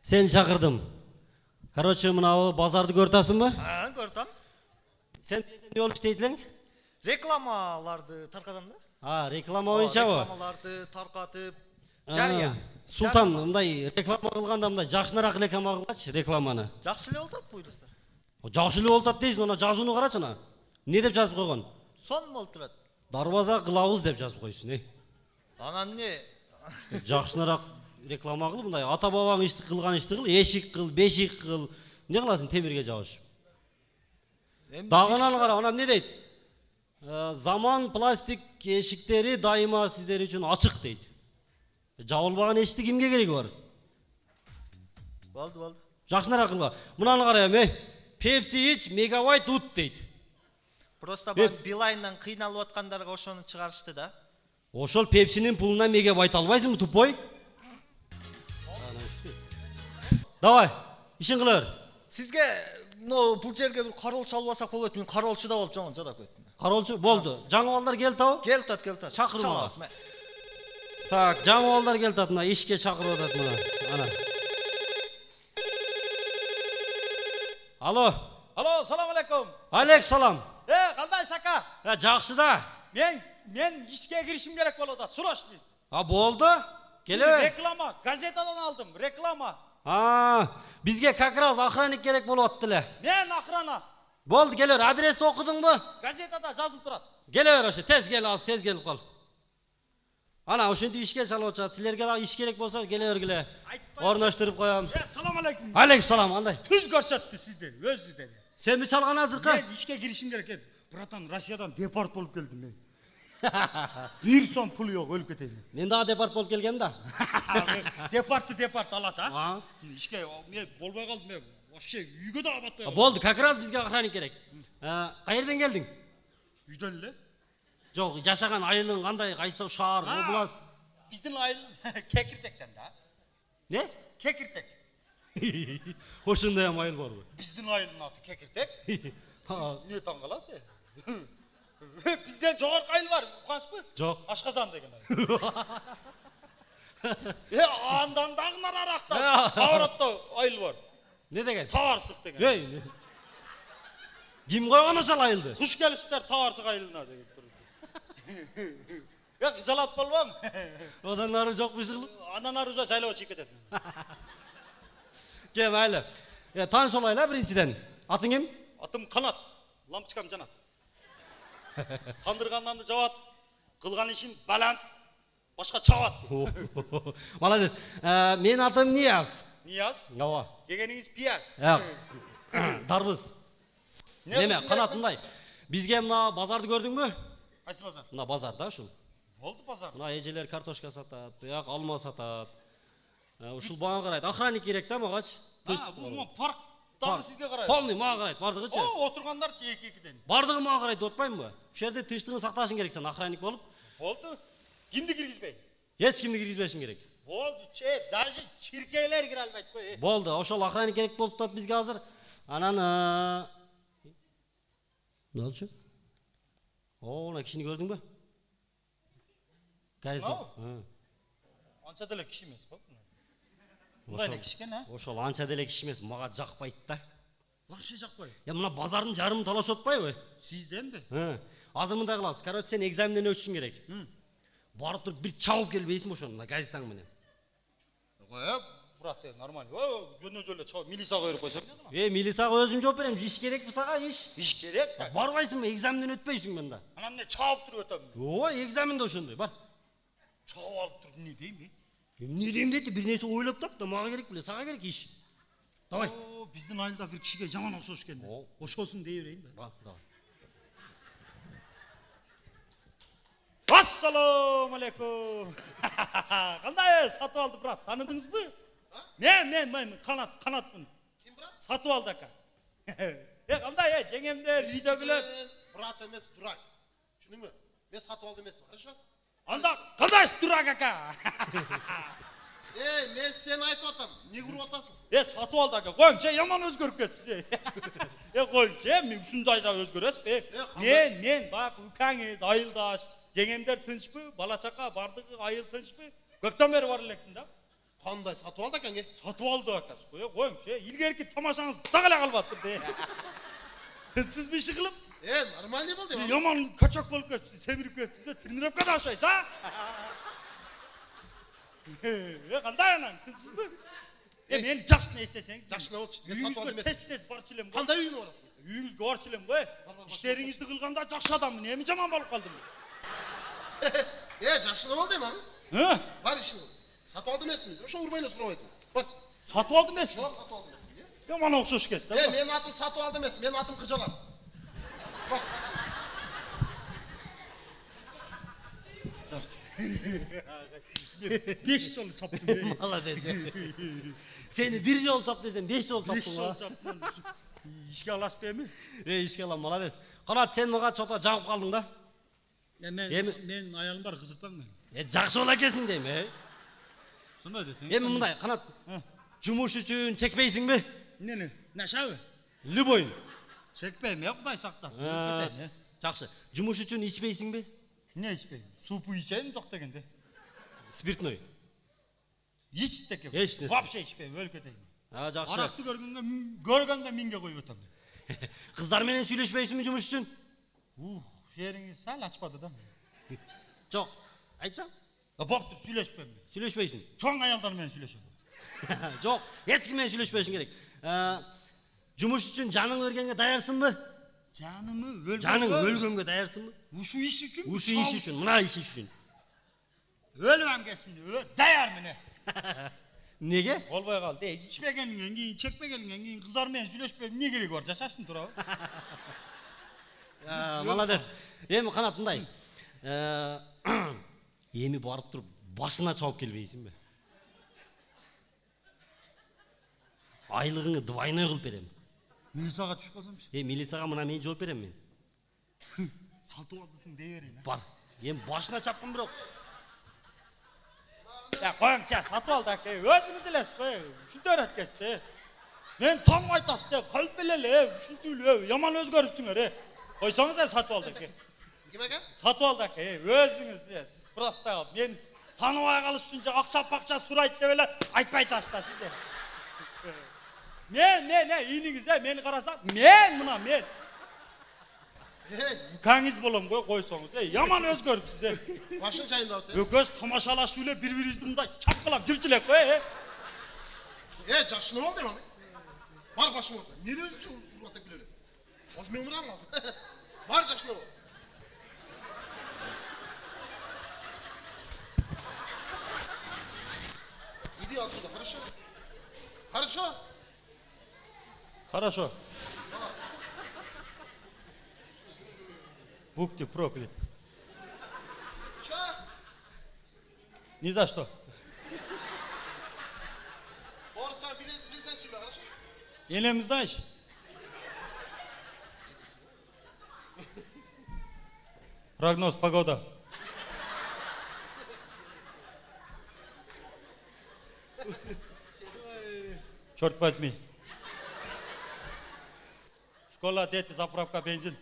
Seni çakırdım. Короче, мынау базарды көртасың ба? Көртам. Сен не болып істейділең? Рекламаларды тарқатам да. Реклама ойынша ба? Рекламаларды тарқатып, жария. Султан, мындай реклама қылғанда мындай жақсырақ реклама қылғач, рекламаны. Жақсы эле болот буйруса. Жақсы эле болот дейсің, ана жазууну карачы ана. Не деп жазып койгон? Сон болуп турат. Дарбаза кылабыз деп жазып койсун, Анан не? Жақсырақ реклама кыл, мындай ата бабаң ишти кылган ишти кыл, эшик кыл, бешик кыл. Не кыласың темирге жабыш? Дагынан кара, анан не дейт? Заман пластик эшиктери дайыма сиздер үчүн ачык дейт. Жабылбаган эшикти кимге кереги бар? Болду. Жақсырақ кылга. Мынаны карайм, Пепси ич, мегабайт ут дейт. Просто Билайндан кыйналып аткандарга ошону чыгарышты да. Ошол Пепсинин пулуна мегабайт албайсыңбы, тупой? Давай, ишин кыла бер. Сизге бул жерге бир кароолчу албасак болот. Мен кароолчу да болуп жаман жадап кеттим. Кароолчу болду. Жаңы балдар келтабы? Келтат. Чакырма. Так, жаңы балдар келтат, мына ишке чакырып атат мына. Ана. Алло. Алло, салам алейкум. Алейкум салам. Кандай сака? Жакшы да. Мен ишке киришим керек болот да, срочный. Болду. Келе. Реклама, газетадан алдым, реклама. Бизге как раз охранник керек болуп атты эле. Мен охрана. Болду, келе бер. Адрести окудуңбу? Газетада жазылып турат. Келе бер ошо, тез кел, аз тез келип кал. Ана ошентип ишке чалып атышат. Силерге дагы иш керек болсо келе бергиле. Орноштуруп коем. Салам алейкум. Алейкум салам, андай. Түз көрсөттү сизди, өзү деди. Сен ми чалган азыркы? Мен ишке киришим керек эди. Братан, Россиядан депорт болуп келдим мен. Бир сом пул жок, өлүп кетейин. Мен дагы депорт болуп келгем да. Депорт алат, а? Ишке мен болбой калдым, мен вообще үйгө да батпай калдым. Болду, как раз бизге охранник керек. Кайерден келдиң? Үйдөн эле. Жок, жашаган айылың кандай? Кайсы шаар, область? Биздин айыл Кекиртектен да. Не? Кекиртек. Ошондой айыл барбы? Биздин айылдын аты Кекиртек. Не таң каласың? Бизден жогорку айыл бар, укасызбы? Жок. Ашказан деген айыл. Андан дагы нараракта Поворотто айыл бар. Не деген? Таварсык деген. Ким койгон ошол айылды? Куш келипсиздер Таварсык айылына деген. Кызалат болбоң. Одан нары жокпу ишыгыл? Андан ары жайлоо чыгып кетесиң. Кел майлы. Тааныш олайлы биринчиден. Атың ким? Атым Канат. Лампочкам жанат. Тандырганданды жабат. Кылган ишин балант. Башка чабат. Молодец. Менин атым Нияз. Нияз? Ооба. Жегениңиз пияз. Дарбыз. Неме, Канат мындай. Бизге мына базарды көрдүңбү? Кайсы базар? Мына базар да ушул. Болду базар. Мына эжелер картошка сатат, буяк алма сатат. Ушул бага карайт. Охранник керек да магачы. Бул парк дагы сизге карайт. Полный мага карайт, бардыгычы. Отургандарчы эки-экиден. Бардыгы мага карайт деп атпаймынбы? Ушул жерде тынчтыгын сакташың керек сен охранник болуп. Болду. Кимди киргизбей? Эч кимди киргизбешиң керек. Болду, даже чиркейлер кире албайт кой. Болду, ошол охранник керек болуп атат бизге азыр. Анан болчу? Мына кишини көрдүңбү? Анча деле киши эмес го. Мындай эле киши экен, а? Ошол анча деле киши эмес, мага жакпайт да. Вообще жакпайт. Мына базардын жарымын талашып атпайбы? Сизденби? Азыр мындай кылабыз. Короче, сен экзаменден өтүшүң керек. Барып туруп бир чабып келбейсиңби ошону газетаң менен? Брат, нормально. Жөнөзө эле чабып милицияга берип койсоң. Милицияга өзүм жооп берем. Иш керекпи сага, иш? Иш керек. Барбайсыңбы, экзаменден өтпөйсүң мында. Анан эмне чабып туруп өтөм? Ооба, экзаменде ошондой, бар. Чабып алып туруп эмне дейм? Эмне дейм дейт, бир нерсе ойлоп тап да, мага керек беле, сага керек иш. Давай. Биздин айылда бир кишиге жаман окшош экен. Ошосун дей берейин да. Давай. Ассаламу алейкум. Кандай сатып алды, брат? Таныдыңызбы? Мен Канатмын. Ким брат? Сатып алды ака. Кандай, жеңемдер, үйдөгүлөр. Брат эмес, дурак. Түшүндүңбү? Мен сатып алдым эмес, хорошо? Анда кандай дурак ака? Мен сени айтып атам, эмне уруп атасың? Сатып алды ака. Коюңчу, яман өзгөрүп кетти. Коюңчу, мен ушундай да өзгөрөсүзбү? Мен бак укаңыз, айылдаш, жеңемдер тынчпы, бала чака бардыгы айыл тынчпы? Көптөн бери бар электин да. Qanday satып aldı ekan? Satып aldı akası. Koyun ilgerki tamaşanız dağıla kalbattır de. Siz bir işi kılıp Нормальный болды. yaman kaçak bolup ketdi, semirip ketdi, tirnirep kada aşayız ha? Qanday anan? Siz mi? Men жақсы ne isteseniz. Жақсы ne oldu? Ne satып aldı Үйіңізге емес? tez барчылым. Qanday үйüne барасың? Үйіңізге барчылым ғой. İşlerіңізді қылғанда жақсы адаммын, эми жаман болып қалдым. Жақсы ne oldu ema? Hı? Бар işin. Satып aldı emasmisiz? Ошо урбайны сурабайсың. Бар. Satып aldım esin. Satып aldı emasmisiz? Yaman okşoş kesdi. Менин атым сатып алды емес, менин атым Кыжалат. Бар. 5 yol çaptım. Молодец. Seni bir yol çap desem 5 yol 5 çaptın yol ha. çaptım. İşke alas be mi? İşke lan молодец. Kanat sen mağa çota жаңып kaldın da. Ya men ayalım var kızıktan mı? Жақсы бола келсің деймін. Sonda desene. Эми мындай канат жумуш үчүн чекпейсиңби? Ne? Naşa mı? Любойн. Çekmeyim ya Kuday saktasın. Жакшы. Жумуш үчүн ичпейсиңби? Ne içmeyim? Supu içeyim yok degende. Спиртной. Hiç de ki. Hiç ne? Vapşe içmeyim өлketeyim. Жакшы. Araktı görgende minge koyup ötem. Кыздар менен сүйлөшпөйсүңбү жумуш үчүн? Жеріңіз sal açmadı da. Жок. Айтсаң? Baptır süleşmeyim. Сүйлөшпөйсүң. Çoğun ayallarмен süleşelim. Жок. Эч ким менен сүйлөшпөшүң керек. Жумуш үчүн жаның өлгөнгө даярсыңбы? Canımı ölgün. Жаның өлгөнгө даярсыңбы? Uşu iş için. Ушул иш үчүн, мына иш үчүн. Ölmem kesmin. Dayar mı ne? Неге? Olmaya kaldı. İçmegeninden keyin, çekmegeninden keyin kızlarмен süleşmeyim. Ne gerek var? Şaşarsın tura. Молодец. Эми канат мындай. Эми барып туруп башына чабып келбейсиңби? Айлыгыңды двойной кылып берем. Милисаға түшіп қалсамшы. Милицияга мына мен жооп берем мен. Сатып алдысың дей берейін. Бар. Эми башына чапкын бирок. Ya koyunca satып aldı ki. Özünüz ilesiz koy. Şunu da öğretkesti. Men tam aytası de. Kalp bileli. Şunu tüylü. Yaman özgörüpsün öyle. Koysanız ya satып aldı ki. Kim ekan? Satып aldı ki. Özünüz ilesiz. Prosta. Men tanımaya kalışınca akça surayt de böyle aytpay taşta sizde. Men iyinize meni karasam. Men. Kangiz bolom koysanız. Yaman özgörüpsüz. Başın çayında alsın. Göz tamaşalaşıyla birbirinizді мындай çapkılap жүрчүлек koy. Жақсы ne oldu ema? Бар başım orta. Neni özü için urbatıp bileli? Oz men vuram lazım. Бар жақсы ne oldu? Иди отсюда, хорошо? Хорошо? Хорошо. Будьте прокляты. Че? Ни за что. Doğrusu bilirsen söyle, хорошо? Елеміз знаешь? Прогноз погода. Черт возьми. Школа, дети, заправка, бензин.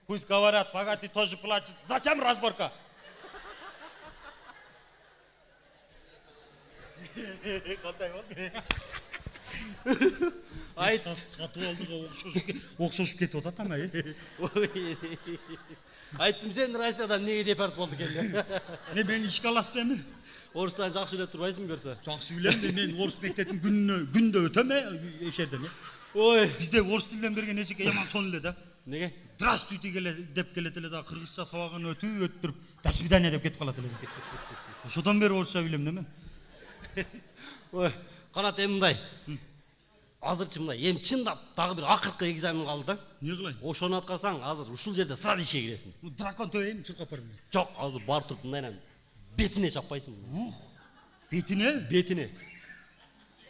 Пусть говорят, богатый тоже платит. Зачем разборка? Қандай болды? Сатып алдыға оқшошып кетіп отады ама. Айттым сен Россиядан неге депорт болду экен. Не мен ишке аласпаймын. Орыстан жакшы сүйлөп турбайсыңбы көрсө? Жақсы сөйлеймін, мен орыс мектептің күнде өтем ешерден. Ой. Бізде орыс тілден берген ешеке яман сон эле да. Неге? Здравствуйте деп келет эле да, кыргызча сабагын өтүп, до свидания деп кетип калат эле. Ошодон бери орусча билем да мен. Ой, канат эми мындай. Азырчы мындай, эми чындап дагы бир акыркы экзамен калды да. Не кылайын? Ошону аткарсаң, азыр ушул жерде сразу ишке киресиң. Дракон төбөйм, чуркап барайын. Жок, азыр барып туруп мындайнан бетине чаппайсың. Бетине? Бетине.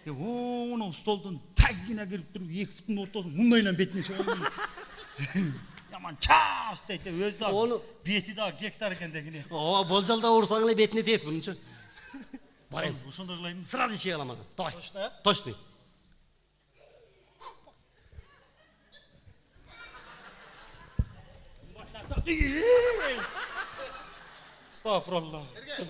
Оны столдун тагына кирип туруп, эки бүтүн ортосун мындайнан бетине чыгайын. Яман чарс дейт, өзү да бети да гектар экен дегине. Болжалда урсаң эле бетине тиет мунча. Барайын. Ошондой кылайын. Сразу ишке калам аны. Давай. Точно? Точно. Estağfurullah. Erge.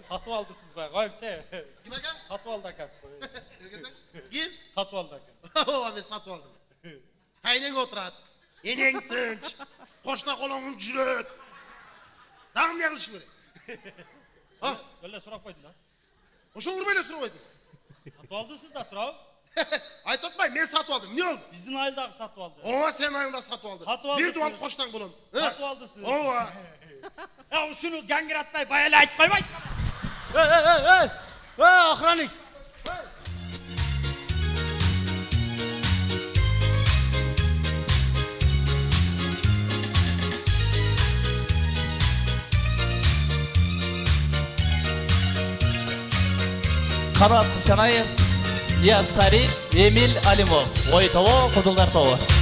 Satып aldı siz koy. Koyunca. Kim ekan? Satып aldı akası koy. Erkesen? Kim? Satып aldı akası. Ova men satып aldım. Kaynen oturat. Eneng tinch. Qo'shna qo'long'im jurat. Dağım ne qilish kerak? Ha? Öyle so'rab qo'ydilar. O'sha urmaylar so'raysiz. Satып aldı siz de Turab. Aytotmay, men satып aldım. Ne oldu? Bizdin ayıldagi satып aldı. Ova sen ayında satып aldın. Satып aldınız. Bir duvar qo'shnaң bo'ladi. Satып aldı siz. Ova. Ya şunu gangratmay bayala aytib qo'ymaysiz. Охранник. Kanat Şanayev, Iyas Sari, Emil Alimov. Oytovo, Kudulдар тобы.